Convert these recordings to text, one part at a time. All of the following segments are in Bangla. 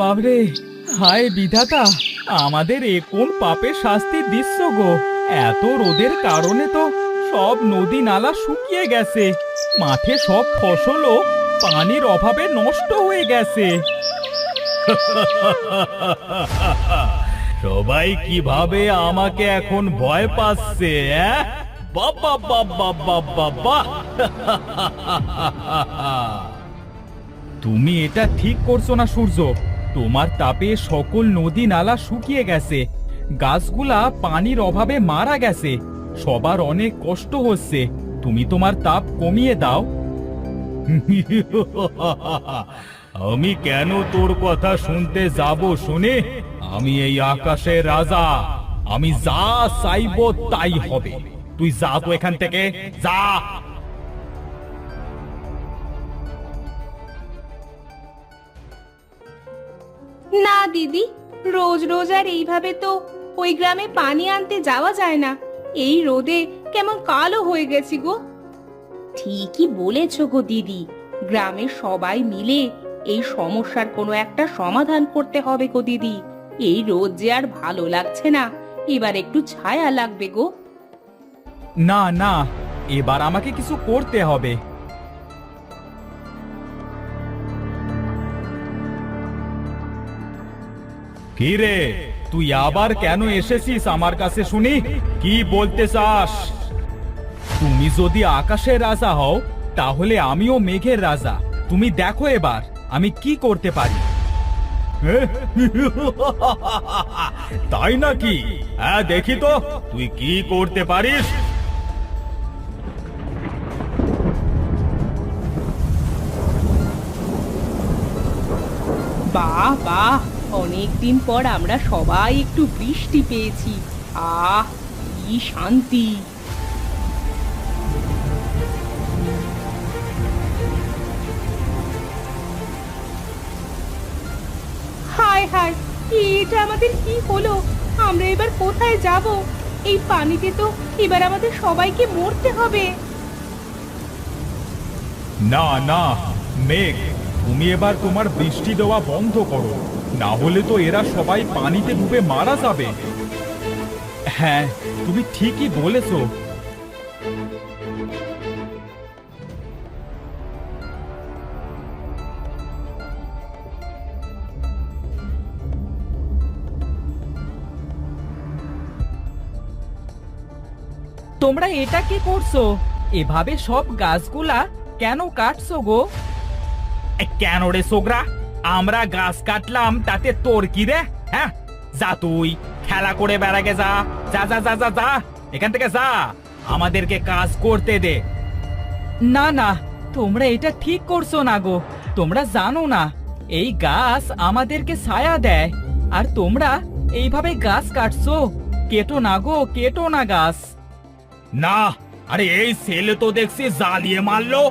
বাবরে, হায় বিধাতা, আমাদের এ কোন পাপের শাস্তি দিচ্ছ গো? এত রোদের কারণে তো সব নদী নালা শুকিয়ে গেছে, মাঠে সব ফসলও পানির অভাবে নষ্ট হয়ে গেছে। সবাই কিভাবে আমাকে এখন ভয় পাচ্ছে? বাবা বাবা বাবা বাবা! তুমি এটা ঠিক করছো না সূর্য। তোমার তাপে সকল নদী নালা শুকিয়ে গেছে, গাছগুলা পানির অভাবে মারা গেছে, সবার অনেক কষ্ট হচ্ছে। তুমি তোমার তাপ কমিয়ে দাও। আমি কেন তোর কথা শুনতে যাব শুনে? আমি এই আকাশের রাজা, আমি যা চাইবো তাই হবে। তুই যা তো এখান থেকে, যা। না দিদি, রোজ রোজ আর এইভাবে তো ওই গ্রামে পানি আনতে যাওয়া যায় না। এই রোদে কেমন কালো হয়ে গেছি গো। ঠিকই বলেছো গো দিদি, গ্রামের সবাই মিলে এই সমস্যার কোনো একটা সমাধান করতে হবে গো দিদি। এই রোদ যে আর ভালো লাগছে না, এবার একটু ছায়া লাগবে গো। না না, এবার আমাকে কিছু করতে হবে। কি রে, তুই আবার কেন এসেছিস আমার কাছে শুনি? কি বলতে চাস? তুমি যদি আকাশের রাজা হও, তাহলে আমিও মেঘের রাজা। তুমি দেখো এবার আমি কি করতে পারি। তাই নাকি? হ্যাঁ, দেখি তো তুই কি করতে পারিস। বাহ বাহ, অনেকদিন পর আমরা সবাই একটু বৃষ্টি পেয়েছি। আহ, কি শান্তি! হায় হায়, এটা আমাদের কি হলো? আমরা এবার কোথায় যাব? এই পানিতে তো এবার আমাদের সবাইকে মরতে হবে। না না, মেঘ, তুমি এবার তোমার বৃষ্টি দেওয়া বন্ধ করো, না হলে তো এরা সবাই পানিতে ডুবে মারা যাবে। হ্যাঁ, তুমি ঠিকই বলেছো। তোমরা এটা কি করছো? এভাবে সব গাছগুলা কেন কাটছো গো? কেন রে সোগরা, আমরা গাছ কাটলাম তাতে তোর কি রে? হ্যাঁ, যা তুই খেলা করে বেড়াগে, যা যা যা যা যা যা, এখান থেকে যা, আমাদেরকে কাজ করতে দে। না না, তোমরা এটা ঠিক করছো না গো। তোমরা জানো না এই গাছ আমাদেরকে ছায়া দেয়, আর তোমরা এইভাবে গাছ কাটছো। কেটো না গো, কেটো না গাছ। না, আরে এই ছেলে তো দেখছি জ্বালিয়ে মারলো।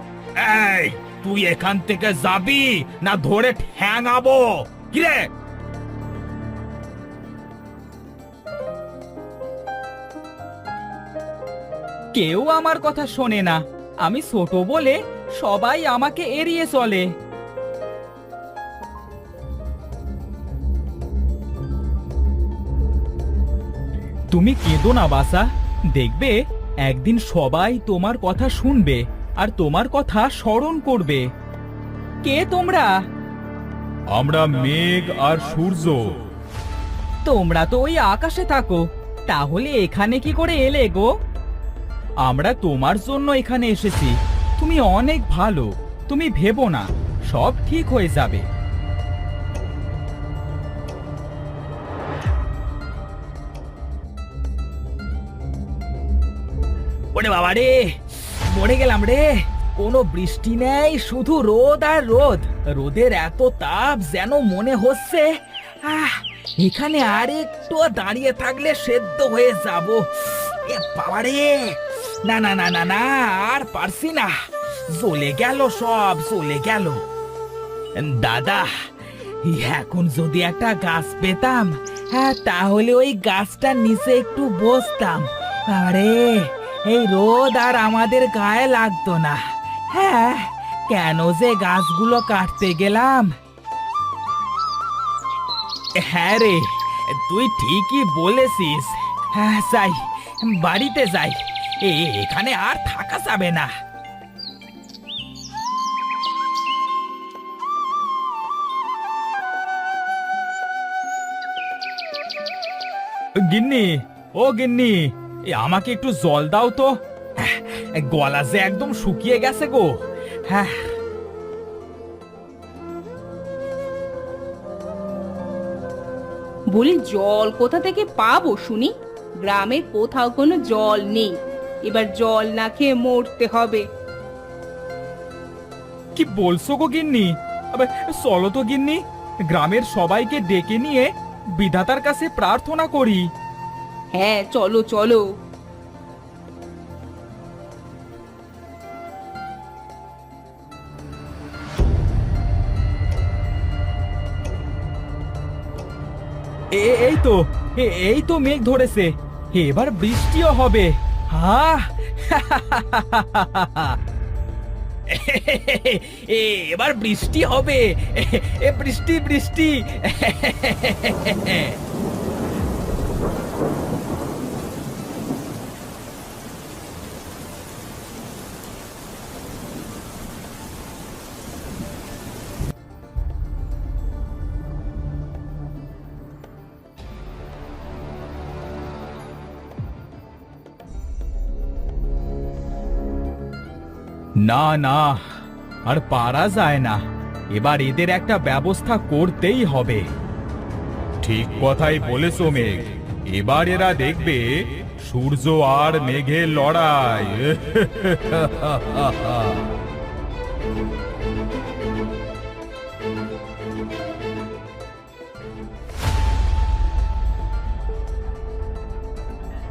এই, তুই এখান থেকে যাবি না ধরে ঠ্যাঙাবো? কিরে? কেউ আমার কথা শোনে না। আমি ছোট বলে সবাই আমাকে এড়িয়ে চলে। তুমি কেঁদো না বাসা, দেখবে একদিন সবাই তোমার কথা শুনবে আর তোমার কথা স্মরণ করবে। কে তোমরা? আমরা মেঘ আর সূর্য। তোমরা তো ওই আকাশে থাকো, তাহলে এখানে কি করে এলে গো? আমরা তোমার জন্য এখানে এসেছি। তুমি অনেক ভালো, তুমি ভেবো না, সব ঠিক হয়ে যাবে। ওরে বাবা রে, মরে গেলাম রে। কোনো বৃষ্টি নেই, শুধু রোদ আর রোদ। রোদের এত তাপ যেন মনে হচ্ছে এখানে আর একটু দাঁড়িয়ে থাকলে সেদ্ধ হয়ে যাব। এ বাবা রে, না না না না না, আর পারছি না, জ্বলে গেল, সব জ্বলে গেল। দাদা, এখন যদি একটা গাছ পেতাম, হ্যাঁ, তাহলে ওই গাছটার নিচে একটু বসতাম। আরে, এই রোদ আর আমাদের গায়ে লাগতো না। হ্যাঁ, কেন যে গাছগুলো কাটতে গেলাম। হ্যাঁ রে, তুই ঠিকই বলেছিস। হ্যাঁ, যাই, বাড়িতে যাই। এখানে আর থাকা যাবে না। গিন্নি, ও গিন্নি, আমাকে একটু জল দাও তো। গলা যে একদম শুকিয়ে গেছে গো। হ্যাঁ, বলি জল কোথা থেকে পাবো শুনি? গ্রামে কোথাও কোনো জল নেই, এবার জল না খেয়ে মরতে হবে। কি বলছো গো গিন্নি? আবে চলো তো গিন্নি, গ্রামের সবাইকে ডেকে নিয়ে বিধাতার কাছে প্রার্থনা করি। হ্যাঁ, চলো চলো। এই তো, এই তো মেঘ ধরেছে, এবার বৃষ্টিও হবে। হ্যাঁ, এবার বৃষ্টি হবে। বৃষ্টি বৃষ্টি। না না, আর পারা যায় না, এবার এদের একটা ব্যবস্থা করতেই হবে। ঠিক কথাই বলেছো মেঘ, এবার এরা দেখবে সূর্য আর মেঘের লড়াই।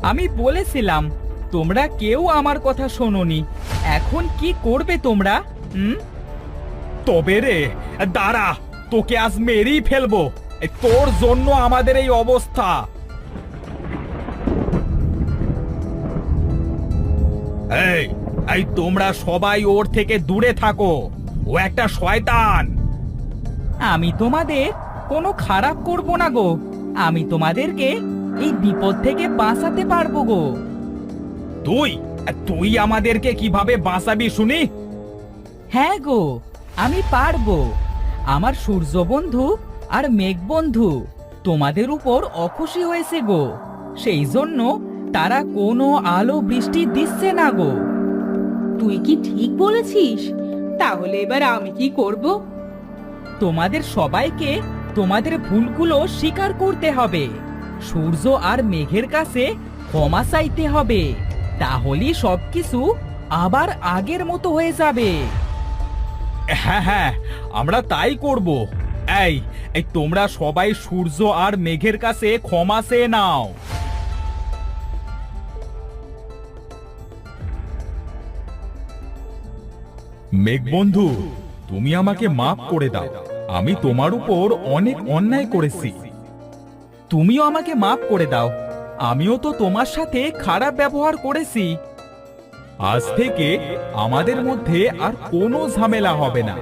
আমি বলেছিলাম, তোমরা কেউ আমার কথা শোনোনি। এখন কি করবে তোমরা? তবে রে, দাঁড়া, তোকে আজ মেরেই ফেলবো। তোর জন্য আমাদের এই অবস্থা। এই তোমরা সবাই ওর থেকে দূরে থাকো, ও একটা শয়তান। আমি তোমাদের কোনো খারাপ করব না গো, আমি তোমাদেরকে এই বিপদ থেকে বাঁচাতে পারবো গো। তুই তুই আমাদেরকে কিভাবে বাঁচাবি শুনি? হ্যাঁ গো, আমি পারবো। আমার সূর্য বন্ধু আর মেঘ বন্ধু তোমাদের উপর অখুশি হয়েছে গো, সেই জন্য তারা কোনো আলো বৃষ্টি দিচ্ছে না গো। তুই কি ঠিক বলেছিস? তাহলে এবার আমি কি করব? তোমাদের সবাইকে তোমাদের ভুলগুলো স্বীকার করতে হবে, সূর্য আর মেঘের কাছে ক্ষমা চাইতে হবে, তাহলেই সবকিছু আবার আগের মতো হয়ে যাবে। হ্যাঁ হ্যাঁ, আমরা তাই করব। এই এই তোমরা সবাই সূর্য আর মেঘের কাছে ক্ষমা চেয়ে নাও। মেঘ বন্ধু, তুমি আমাকে মাফ করে দাও, আমি তোমার উপর অনেক অন্যায় করেছি। তুমিও আমাকে মাফ করে দাও, আমিও তো তোমার সাথে খারাপ ব্যবহার করেছি। আজ থেকে আমাদের মধ্যে আর কোনো ঝামেলা হবে না।